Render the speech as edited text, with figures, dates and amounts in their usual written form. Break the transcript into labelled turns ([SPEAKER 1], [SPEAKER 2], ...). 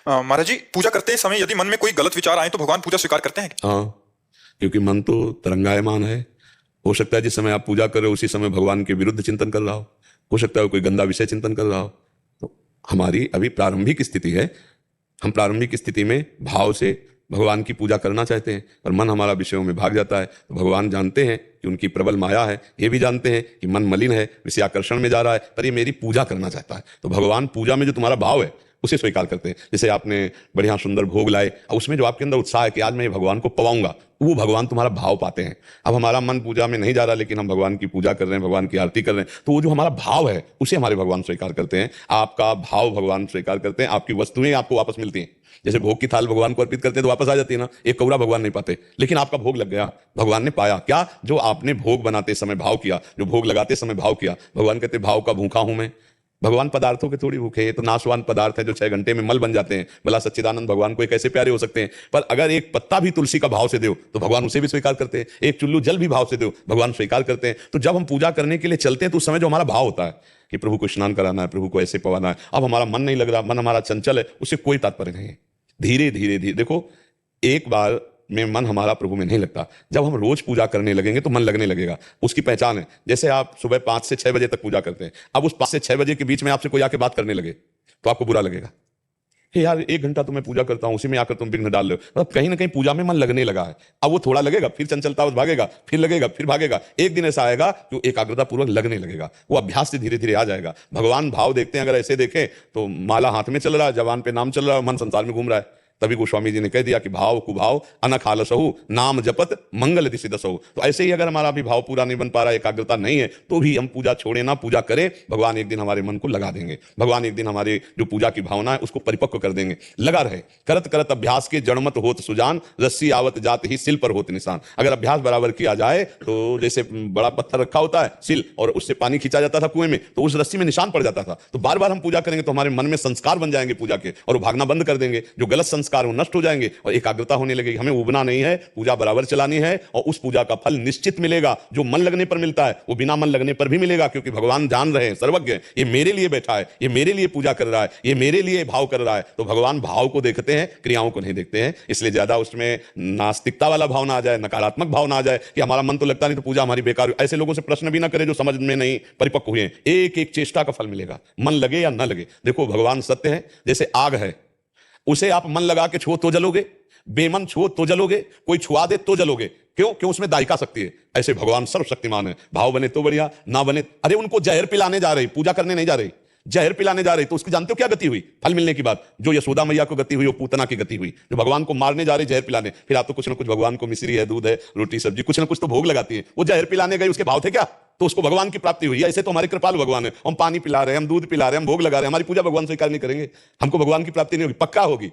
[SPEAKER 1] महाराज जी, पूजा करते समय यदि मन में कोई गलत विचार आए तो भगवान पूजा स्वीकार करते हैं क्या?
[SPEAKER 2] हाँ, क्योंकि मन तो तरंगायमान है। हो सकता है जिस समय आप पूजा कर रहे हो उसी समय भगवान के विरुद्ध चिंतन कर रहा हो सकता है कोई गंदा विषय चिंतन कर रहा हो। तो हमारी अभी प्रारंभिक स्थिति है, हम प्रारंभिक स्थिति में भाव से भगवान की पूजा करना चाहते हैं, पर मन हमारा विषयों में भाग जाता है। तो भगवान जानते हैं कि उनकी प्रबल माया है, ये भी जानते हैं कि मन मलिन है, विषयाकर्षण में जा रहा है, पर ये मेरी पूजा करना चाहता है। तो भगवान पूजा में जो तुम्हारा भाव है उसे स्वीकार करते हैं। जैसे आपने बढ़िया सुंदर भोग लाए और उसमें जो आपके अंदर उत्साह है कि आज मैं भगवान को पवाऊंगा, वो भगवान तुम्हारा भाव पाते हैं। अब हमारा मन पूजा में नहीं जा रहा, लेकिन हम भगवान की पूजा कर रहे हैं, भगवान की आरती कर रहे हैं, तो वो जो हमारा भाव है उसे हमारे भगवान स्वीकार करते हैं। आपका भाव भगवान स्वीकार करते हैं, आपकी वस्तुएं आपको वापस मिलती हैं। जैसे भोग की थाल भगवान को अर्पित करते हैं तो वापस आ जाती है ना, एक कौड़ा भगवान नहीं पाते, लेकिन आपका भोग लग गया, भगवान ने पाया। क्या? जो आपने भोग बनाते समय भाव किया, जो भोग लगाते समय भाव किया। भगवान कहते भाव का भूखा हूं मैं। भगवान पदार्थों के थोड़ी भूखे, ये तो नाशवान पदार्थ है जो 6 घंटे में मल बन जाते हैं। भला सच्चिदानंद भगवान को एक ऐसे प्यारे हो सकते हैं, पर अगर एक पत्ता भी तुलसी का भाव से दो तो भगवान उसे भी स्वीकार करते हैं। एक चुल्लू जल भी भाव से दो, भगवान स्वीकार करते हैं। तो जब हम पूजा करने के लिए चलते हैं तो उस समय जो हमारा भाव होता है कि प्रभु को स्नान कराना है, प्रभु को ऐसे पवाना है, अब हमारा मन नहीं लग रहा, मन हमारा चंचल है, उससे कोई तात्पर्य नहीं है। धीरे धीरे धीरे देखो, एक बार में मन हमारा प्रभु में नहीं लगता, जब हम रोज पूजा करने लगेंगे तो मन लगने लगेगा। उसकी पहचान है, जैसे आप सुबह 5 से 6 बजे तक पूजा करते हैं, अब उस 5 से 6 बजे के बीच में आपसे कोई आके बात करने लगे तो आपको बुरा लगेगा कि यार 1 घंटा तो मैं पूजा करता हूं, उसी में आकर तुम विघ्न डाल रहे हो। मतलब कहीं ना कहीं पूजा में मन लगने लगा है। अब वो थोड़ा लगेगा, फिर चंचलता भागेगा, फिर लगेगा, फिर भागेगा। एक दिन ऐसा आएगा कि एकाग्रता पूर्वक लगने लगेगा, वो अभ्यास से धीरे धीरे आ जाएगा। भगवान भाव देखते हैं, अगर ऐसे देखें तो माला हाथ में चल रहा है, जवान पे नाम चल रहा है, मन संसार में घूम रहा है। तभी गोस्वामी जी ने कह दिया कि भाव कुभाव अनखालसहु नाम जपत मंगल दिशि दसहु। तो ऐसे ही अगर हमारा भी भाव पूरा नहीं बन पा रहा, एकाग्रता नहीं है, तो भी हम पूजा छोड़े ना, पूजा करें। भगवान एक दिन हमारे मन को लगा देंगे, भगवान एक दिन हमारे जो पूजा की भावना है उसको परिपक्व कर देंगे। लगा रहे, करत करत अभ्यास के जड़मत होत सुजान, रस्सी आवत जात ही सिल पर होत निशान। अगर अभ्यास बराबर किया जाए तो जैसे बड़ा पत्थर रखा होता है सिल, और उससे पानी खींचा जाता था कुएं में, तो उस रस्सी में निशान पड़ जाता था। तो बार बार हम पूजा करेंगे तो हमारे मन में संस्कार बन जाएंगे पूजा के, और वो भागना बंद कर देंगे। जो गलत संस्कार वो नष्ट हो जाएंगे और एकाग्रता होने लगेगी। हमें उबना नहीं है, पूजा बराबर चलानी है, और उस पूजा का फल निश्चित मिलेगा। जो मन लगने पर मिलता है वो बिना मन लगने पर भी मिलेगा, क्योंकि भगवान जान रहे हैं, सर्वज्ञ हैं, ये मेरे लिए बैठा है, ये मेरे लिए पूजा कर रहा है, ये मेरे लिए भाव कर रहा है। तो भगवान भाव को देखते हैं, क्रियाओं को नहीं देखते हैं। इसलिए ज्यादा उसमें नास्तिकता वाला भाव ना आ जाए, नकारात्मक भाव ना आ जाए कि हमारा मन तो लगता नहीं तो पूजा हमारी बेकार हुई। ऐसे लोगों से प्रश्न भी ना करें जो समझ में नहीं परिपक्व हुए हैं। एक एक चेष्टा का फल मिलेगा, मन लगे या ना लगे। देखो भगवान सत्य है, जैसे आग है, उसे आप मन लगा के छुओ तो जलोगे, बेमन छुओ तो जलोगे, कोई छुआ दे तो जलोगे। क्यों? क्यों? उसमें दायिका शक्ति है। ऐसे भगवान सर्वशक्तिमान है, भाव बने तो बढ़िया, ना बने। अरे उनको जहर पिलाने जा रही, पूजा करने नहीं जा रही, जहर पिलाने जा रही, तो उसकी जानते हो क्या गति हुई फल मिलने की बात? जो यशोदा मैया को गति हुई वो पूतना की गति हुई। जो भगवान को मारने जा रही जहर पिलाने, फिर आप तो कुछ ना कुछ भगवान को मिश्री है, दूध है, रोटी सब्जी, कुछ ना कुछ तो भोग लगाती है। वो जहर पिलाने गई, उसके भाव थे क्या? तो उसको भगवान की प्राप्ति हुई। ऐसे तो हमारे कृपालु भगवान है, हम पानी पिला रहे हैं, हम दूध पिला रहे हैं, हम भोग लगा रहे हैं, हमारी पूजा भगवान स्वीकार नहीं करेंगे, हमको भगवान की प्राप्ति नहीं होगी। पक्का होगी,